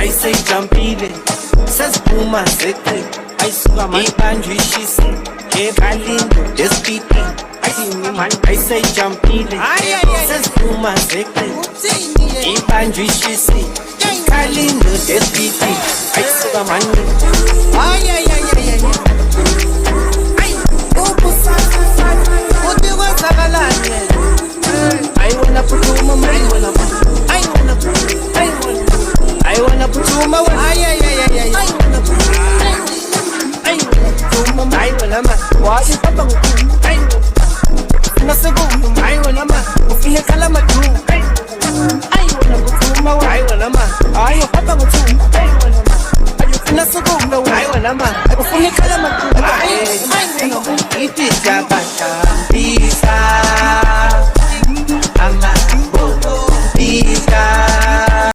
ayiseyijampile seziphuma zeqe ayisuka ibanjwe ishisi ekalindo despiti ayiseyijampile seziphuma zeqe ibanjwe ishisi ekalindo despiti ayisuka manje I wanna put you my mind, I wanna put you my way. I wanna put you my mind, what is up? I wanna feel kalama too. I wanna put you my way. I wanna put you. I wanna feel kalama too. It is a